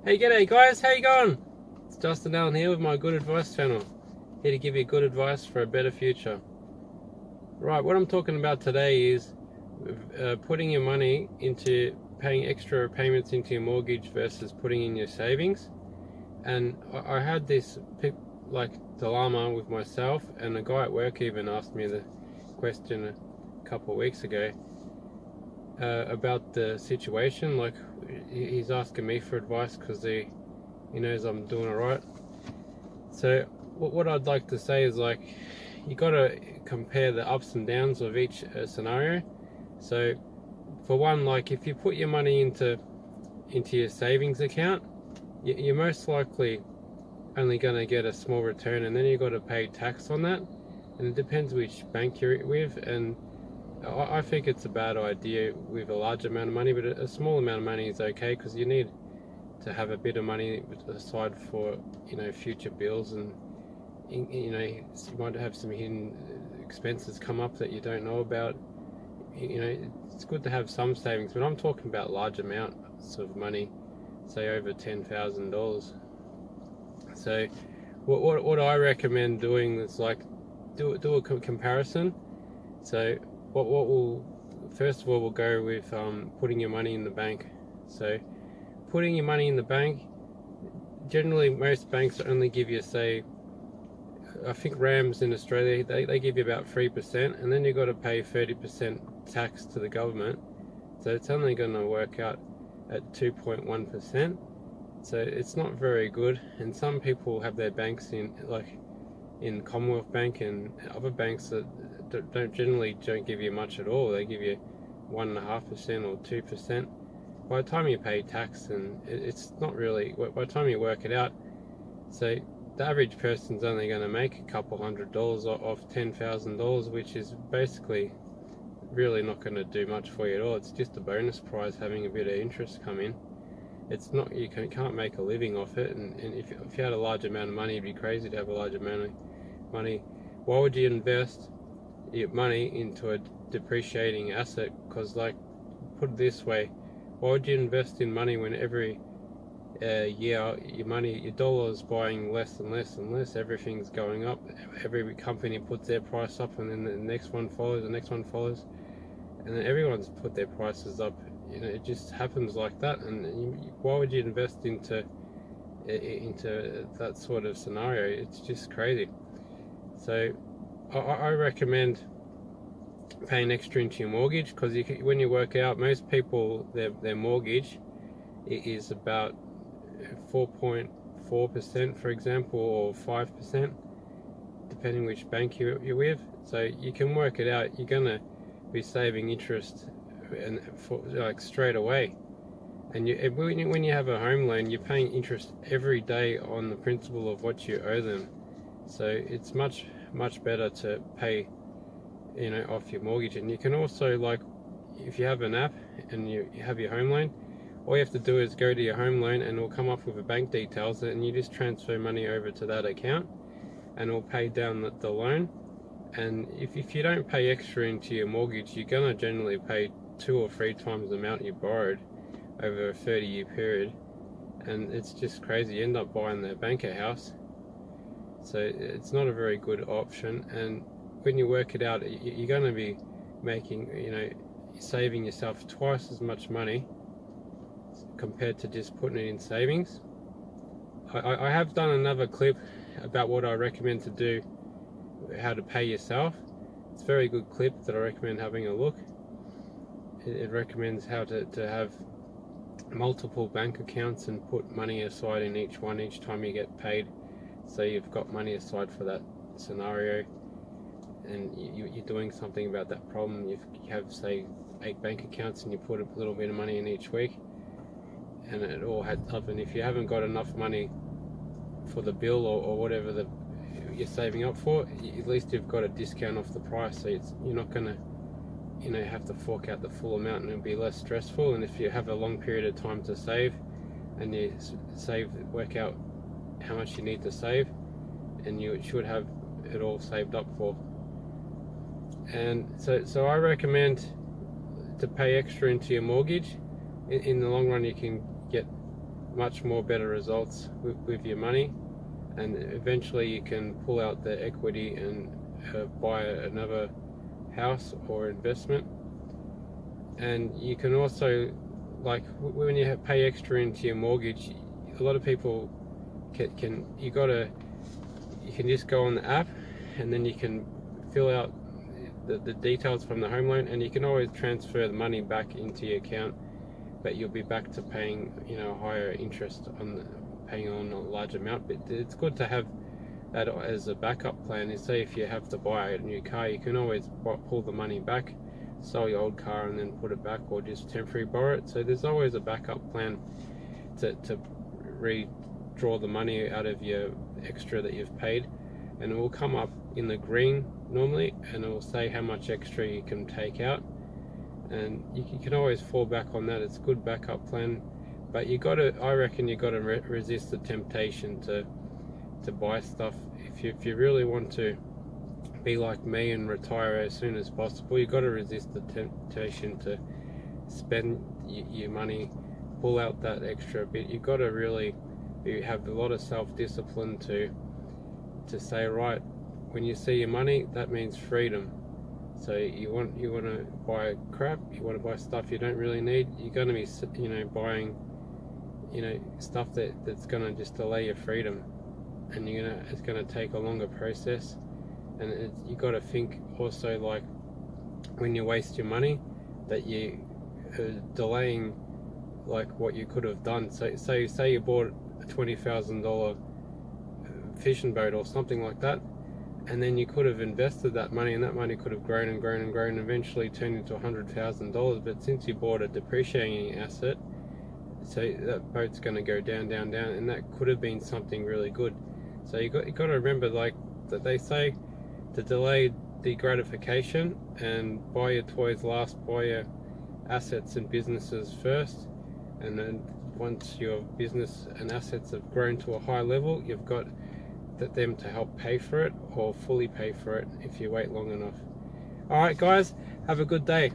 Hey, g'day guys, how you going? It's Justin Allen here with my Good Advice channel. Here to give you good advice for a better future. Right, what I'm talking about today is putting your money into paying extra payments into your mortgage versus putting in your savings. And I had this dilemma with myself, and a guy at work even asked me the question a couple of weeks ago about the situation. Like, he's asking me for advice because he knows I'm doing alright. So what I'd like to say is, like, you got to compare the ups and downs of each scenario. So for one, like, if you put your money into your savings account, you're most likely only going to get a small return, and then you've got to pay tax on that, and it depends which bank you're with. And I think it's a bad idea with a large amount of money, but a small amount of money is okay, because you need to have a bit of money aside for future bills, and you might have some hidden expenses come up that you don't know about. It's good to have some savings, but I'm talking about large amounts of money, say over $10,000. So what I recommend doing is, like, do a comparison. So what will first of all, we'll go with putting your money in the bank. So putting your money in the bank, generally most banks only give you, say, I think Rams in Australia, they give you about 3%, and then you've got to pay 30% tax to the government. So it's only going to work out at 2.1%. So it's not very good. And some people have their banks in Commonwealth Bank and other banks that don't give you much at all. They give you 1.5% or 2%. By the time you pay tax, and it's not really, by the time you work it out, so the average person's only going to make a couple $100 off $10,000, which is basically really not going to do much for you at all. It's just a bonus prize having a bit of interest come in. It's not, you can't make a living off it. And if you had a large amount of money, it'd be crazy to have a large amount of money. Why would you invest your money into a depreciating asset? Because, like, put it this way, why would you invest in money when every year your dollar is buying less and less and less? Everything's going up. Every company puts their price up, and then the next one follows, the next one follows, and then everyone's put their prices up. It just happens like that. And why would you invest into that sort of scenario? It's just crazy. So I recommend paying extra into your mortgage, because when you work out, most people, their mortgage is about 4.4%, for example, or 5%, depending which bank you're with. So you can work it out. You're gonna be saving interest and straight away. And when you have a home loan, you're paying interest every day on the principal of what you owe them. So it's much better to pay off your mortgage. And you can also, like, if you have an app and you have your home loan, all you have to do is go to your home loan, and it'll come up with the bank details, and you just transfer money over to that account, and it'll pay down the loan. And if you don't pay extra into your mortgage, you're gonna generally pay 2 or 3 times the amount you borrowed over a 30-year period, and it's just crazy. You end up buying the banker house. So it's not a very good option. And when you work it out, you're going to be making, saving yourself twice as much money compared to just putting it in savings. I have done another clip about what I recommend to do, how to pay yourself. It's a very good clip that I recommend having a look. It recommends how to have multiple bank accounts and put money aside in each one each time you get paid. So you've got money aside for that scenario, and you're doing something about that problem. You have, say, 8 bank accounts, and you put a little bit of money in each week, and it all adds up. And if you haven't got enough money for the bill or whatever you're saving up for, at least you've got a discount off the price. So you're not going to have to fork out the full amount, and it'll be less stressful. And if you have a long period of time to save, and you work out how much you need to save, and you should have it all saved up for. And so I recommend to pay extra into your mortgage. In the long run, you can get much more better results with your money, and eventually you can pull out the equity and buy another house or investment. And you can also, like when you pay extra into your mortgage, a lot of people you can just go on the app, and then you can fill out the details from the home loan, and you can always transfer the money back into your account, but you'll be back to paying, you know, higher interest on paying on a large amount. But it's good to have that as a backup plan. Is say if you have to buy a new car, you can always pull the money back, sell your old car, and then put it back, or just temporarily borrow it. So there's always a backup plan to redraw the money out of your extra that you've paid, and it will come up in the green normally, and it will say how much extra you can take out, and you can always fall back on that. It's a good backup plan, but I reckon you got to resist the temptation to buy stuff. If you really want to be like me and retire as soon as possible, you got to resist the temptation to spend your money, pull out that extra bit. You got to really have a lot of self-discipline to say, right, when you see your money, that means freedom. So you want to buy crap, you want to buy stuff you don't really need, you're going to be, you know, buying, you know, stuff that's going to just delay your freedom, and it's going to take a longer process. And you got to think also, like, when you waste your money, that you are delaying like what you could have done. So say you bought a $20,000 fishing boat or something like that, and then you could have invested that money, and that money could have grown and grown and grown, and eventually turned into $100,000. But since you bought a depreciating asset, so that boat's going to go down, down, down, and that could have been something really good. So you got to remember, like, that they say to delay the gratification, and buy your toys last, buy your assets and businesses first, and then once your business and assets have grown to a high level, you've got them to help pay for it, or fully pay for it if you wait long enough. Alright guys, have a good day.